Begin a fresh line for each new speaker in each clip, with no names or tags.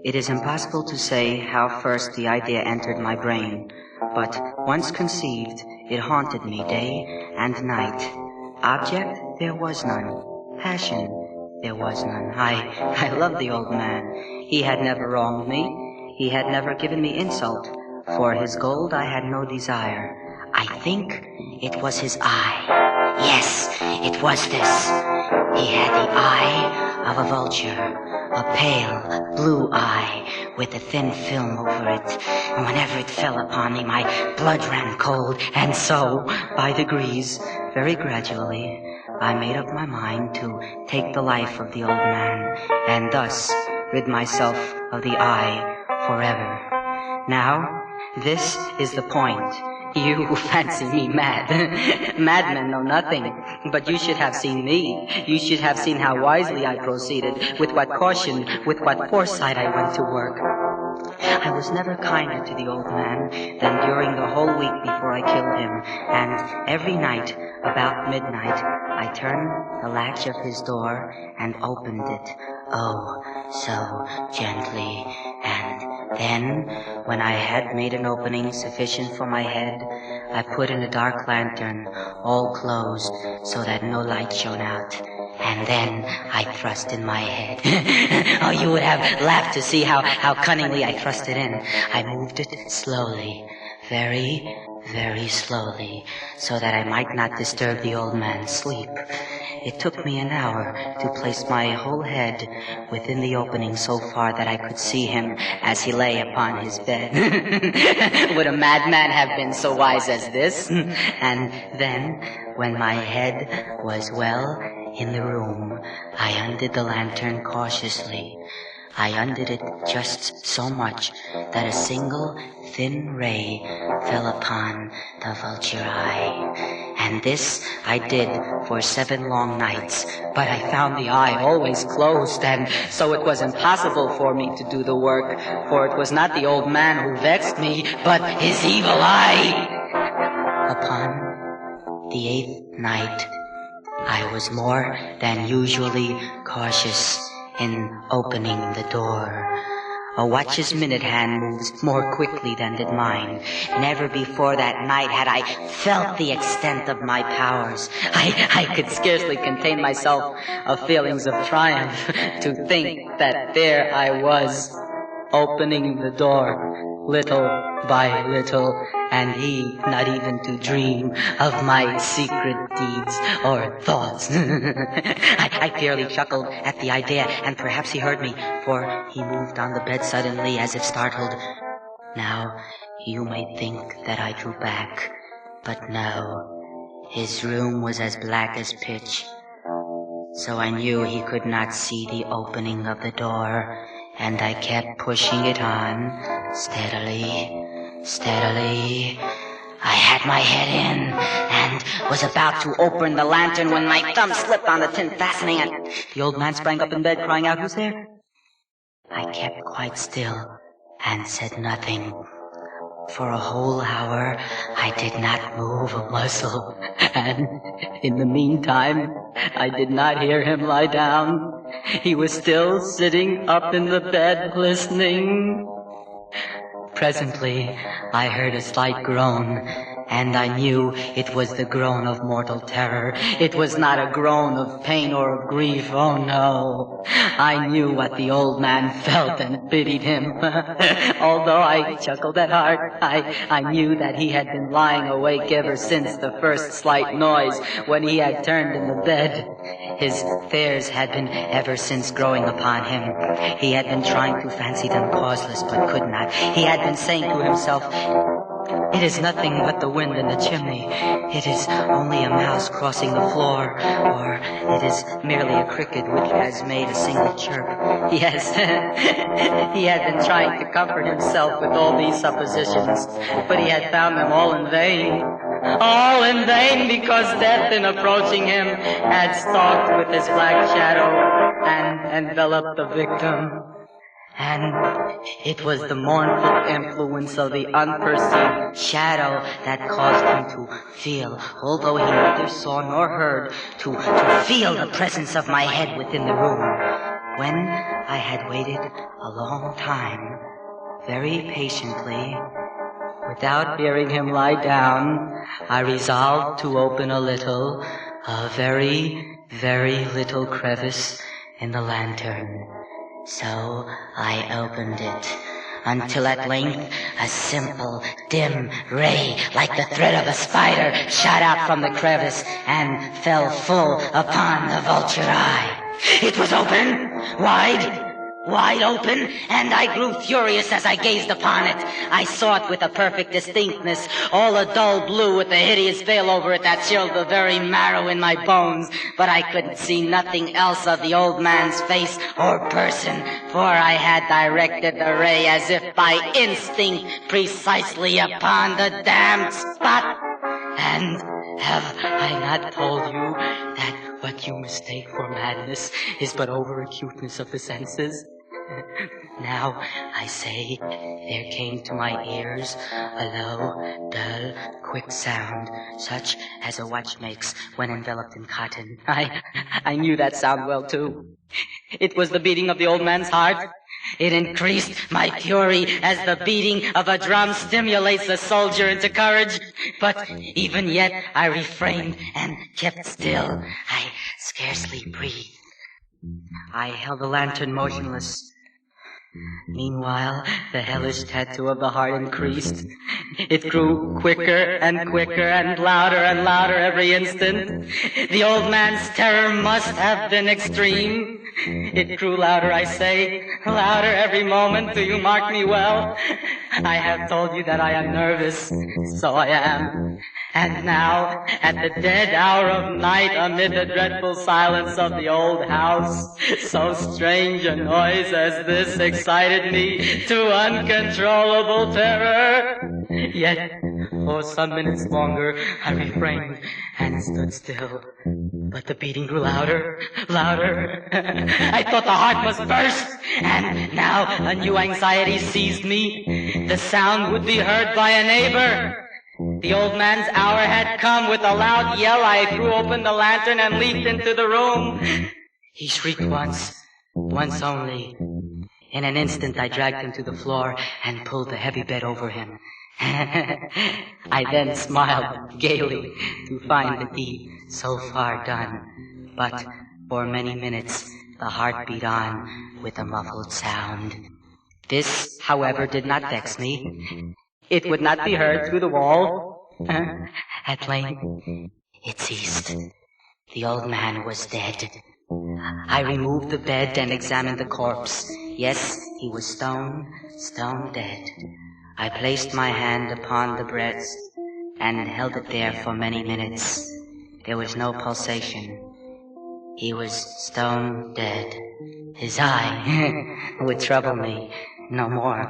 It is impossible to say how first the idea entered my brain, but once conceived, it haunted me day and night. Object, there was none. Passion, there was none. I loved the old man. He had never wronged me. He had never given me insult. For his gold I had no desire. I think it was his eye. Yes, it was this. He had the eye of a vulture, a pale blue eye with a thin film over it. And whenever it fell upon me, my blood ran cold. And so, by degrees, very gradually, I made up my mind to take the life of the old man, and thus rid myself of the eye forever. Now, this is the point. You fancy me mad. Madmen know nothing. But you should have seen me. You should have seen how wisely I proceeded, with what caution, with what foresight I went to work. I was never kinder to the old man than during the whole week before I killed him, and every night, about midnight, I turned the latch of his door and opened it, oh, so gently, and then, when I had made an opening sufficient for my head, I put in a dark lantern, all closed, so that no light shone out. And then I thrust in my head. Oh, you would have laughed to see how cunningly I thrust it in. I moved it slowly, very, very slowly, so that I might not disturb the old man's sleep. It took me an hour to place my whole head within the opening so far that I could see him as he lay upon his bed. Would a madman have been so wise as this? And then, when my head was well in the room, I undid the lantern cautiously. I undid it just so much that a single thin ray fell upon the vulture eye. And this I did for 7 long nights, but I found the eye always closed, and so it was impossible for me to do the work, for it was not the old man who vexed me, but his evil eye. Upon the 8th night, I was more than usually cautious in opening the door. A watch's minute hand moves more quickly than did mine. Never before that night had I felt the extent of my powers. I could scarcely contain myself of feelings of triumph to think that there I was, opening the door, little by little, and he not even to dream of my secret deeds or thoughts. I fairly chuckled at the idea, and perhaps he heard me, for he moved on the bed suddenly as if startled. Now, you may think that I drew back, but no, his room was as black as pitch, so I knew he could not see the opening of the door, and I kept pushing it on, steadily, steadily. I had my head in, and was about to open the lantern when my thumb slipped on the tin fastening, and the old man sprang up in bed, crying out, "Who's there?" I kept quite still, and said nothing. For a whole hour, I did not move a muscle, and in the meantime, I did not hear him lie down. He was still sitting up in the bed, listening. Presently, I heard a slight groan, and I knew it was the groan of mortal terror. It was not a groan of pain or of grief, oh no. I knew what the old man felt and pitied him. Although I chuckled at heart, I knew that he had been lying awake ever since the first slight noise when he had turned in the bed. His fears had been ever since growing upon him. He had been trying to fancy them causeless, but could not. He had been saying to himself, "It is nothing but the wind in the chimney. It is only a mouse crossing the floor, or it is merely a cricket which has made a single chirp." Yes, he had been trying to comfort himself with all these suppositions, but he had found them all in vain. All in vain, because death, in approaching him, had stalked with his black shadow and enveloped the victim. And it was the mournful influence of the unperceived shadow that caused him to feel, although he neither saw nor heard, to feel the presence of my head within the room. When I had waited a long time, very patiently, without hearing him lie down, I resolved to open a very, very little crevice in the lantern. So I opened it, until at length a simple, dim ray, like the thread of a spider, shot out from the crevice and fell full upon the vulture eye. It was open, wide open, and I grew furious as I gazed upon it. I saw it with a perfect distinctness, all a dull blue with a hideous veil over it that chilled the very marrow in my bones. But I couldn't see nothing else of the old man's face or person, for I had directed the ray as if by instinct precisely upon the damned spot. And have I not told you that what you mistake for madness is but over-acuteness of the senses? Now, I say, there came to my ears a low, dull, quick sound, such as a watch makes when enveloped in cotton. I knew that sound well, too. It was the beating of the old man's heart. It increased my fury as the beating of a drum stimulates a soldier into courage. But even yet I refrained and kept still. I scarcely breathed. I held the lantern motionless. Meanwhile, the hellish tattoo of the heart increased. It grew quicker and quicker and louder every instant. The old man's terror must have been extreme. It grew louder, I say, louder every moment. Do you mark me well? I have told you that I am nervous. So I am. And now, at the dead hour of night, amid the dreadful silence of the old house, so strange a noise as this excited me to uncontrollable terror. Yet, for some minutes longer, I refrained and stood still. But the beating grew louder. I thought the heart must burst, and now a new anxiety seized me. The sound would be heard by a neighbor. The old man's hour had come. With a loud yell, I threw open the lantern and leaped into the room. He shrieked once only. In an instant, I dragged him to the floor and pulled the heavy bed over him. I then smiled gaily to find the deed so far done. But for many minutes, the heart beat on with a muffled sound. This, however, did not vex me. It would not be heard through the wall. At length, it ceased. The old man was dead. I removed the bed and examined the corpse. Yes, he was stone dead. I placed my hand upon the breast and held it there for many minutes. There was no pulsation. He was stone dead. His eye would trouble me no more.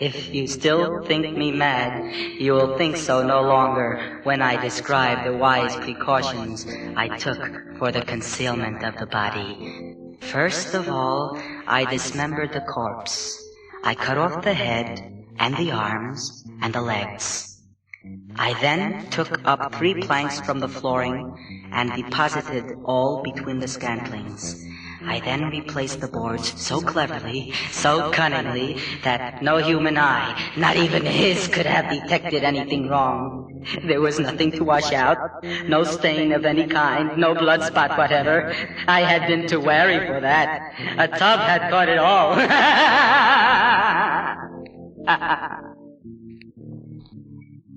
If you still think me mad, you will think so no longer when I describe the wise precautions I took for the concealment of the body. First of all, I dismembered the corpse. I cut off the head and the arms and the legs. I then took up 3 planks from the flooring and deposited all between the scantlings. I then replaced the boards so cleverly, so cunningly, that no human eye, not even his, could have detected anything wrong. There was nothing to wash out, no stain of any kind, no blood spot whatever. I had been too wary for that. A tub had caught it all.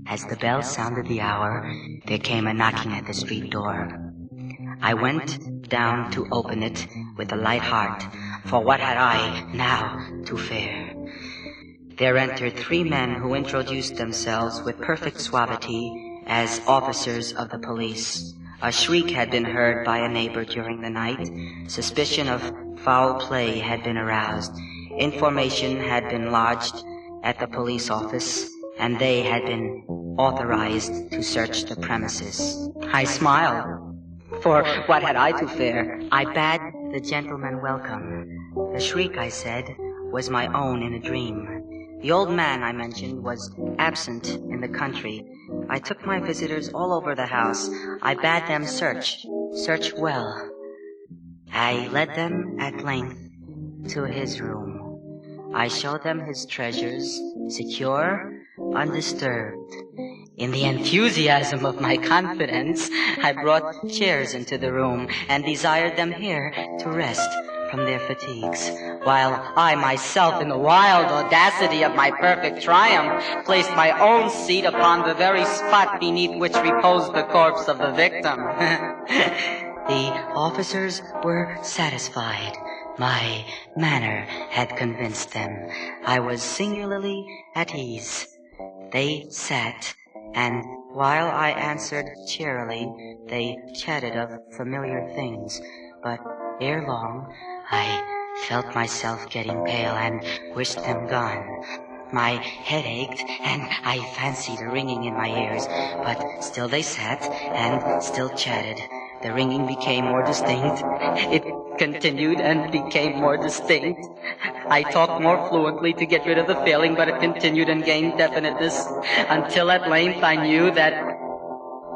As the bell sounded the hour, there came a knocking at the street door. I went down to open it with a light heart, for what had I now to fear? There entered 3 men who introduced themselves with perfect suavity as officers of the police. A shriek had been heard by a neighbor during the night. Suspicion of foul play had been aroused. Information had been lodged at the police office, and they had been authorized to search the premises. I smiled, for what had I to fear? I bade the gentleman welcome. The shriek, I said, was my own in a dream. The old man, I mentioned, was absent in the country. I took my visitors all over the house. I bade them search well. I led them at length to his room. I showed them his treasures, secure, undisturbed. In the enthusiasm of my confidence, I brought chairs into the room and desired them here to rest from their fatigues, while I myself, in the wild audacity of my perfect triumph, placed my own seat upon the very spot beneath which reposed the corpse of the victim. The officers were satisfied. My manner had convinced them. I was singularly at ease. They sat, and while I answered cheerily, they chatted of familiar things. But ere long, I felt myself getting pale and wished them gone. My head ached, and I fancied a ringing in my ears, but still they sat and still chatted. The ringing became more distinct. It continued and became more distinct. I talked more fluently to get rid of the feeling, but it continued and gained definiteness, until at length I knew that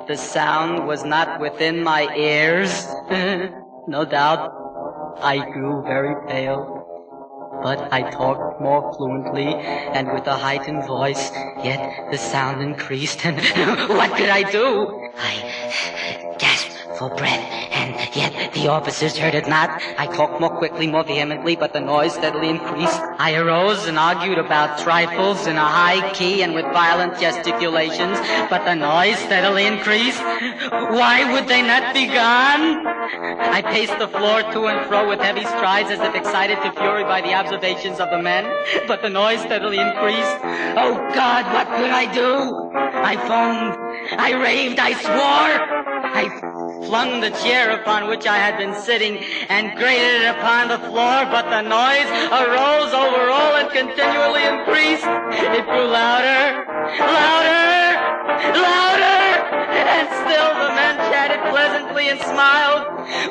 the sound was not within my ears. No doubt I grew very pale, but I talked more fluently and with a heightened voice, yet the sound increased, and what could I do? I gasped for breath, and yet the officers heard it not. I talked more quickly, more vehemently, but the noise steadily increased. I arose and argued about trifles in a high key and with violent gesticulations, but the noise steadily increased. Why would they not be gone? I paced the floor to and fro with heavy strides as if excited to fury by the observations of the men, but the noise steadily increased. Oh God, what could I do? I foamed, I raved, I swore. I flung the chair upon which I had been sitting and grated it upon the floor, but the noise arose over all and continually increased. It grew louder, louder, louder, and still the men chatted pleasantly and smiled.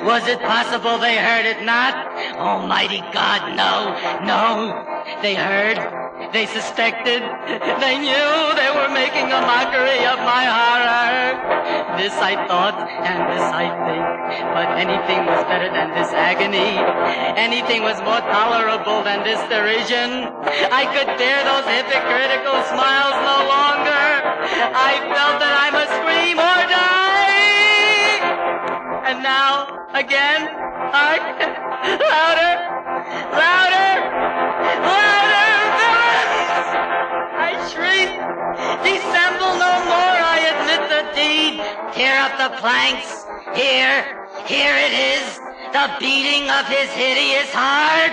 Was it possible they heard it not? Almighty God, no, no. They heard, they suspected, they knew they were making a mockery of my horror. This I thought, and this I think, but anything was better than this agony. Anything was more tolerable than this derision. I could bear those hypocritical smiles no longer. I felt that I must scream or die. And now, again, louder, louder, louder, villains! I shrieked. Dissemble no more, I admit the deed. Tear up the planks. Here it is, the beating of his hideous heart.